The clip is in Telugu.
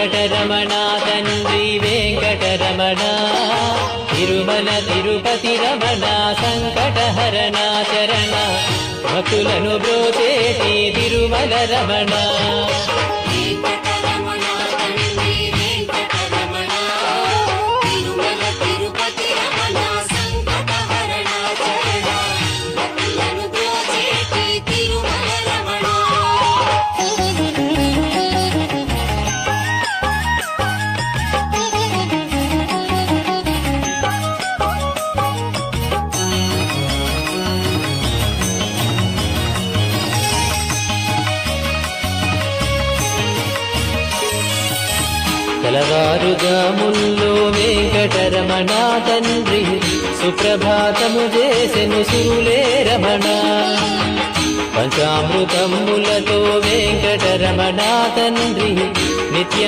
వెంకటరమణ తండ్రి వెంకటరమణ తిరుమల తిరుపతి రమణ సంకటహరణ చరణ భక్తులను బ్రోచేటి తిరుమల రమణ కలవారుజాముల్లో వెంకటరమణ తండ్రి సుప్రభాతము చేసెను సురులే రమణ పంచామృతములతో వెంకటరమణ తండ్రి నిత్య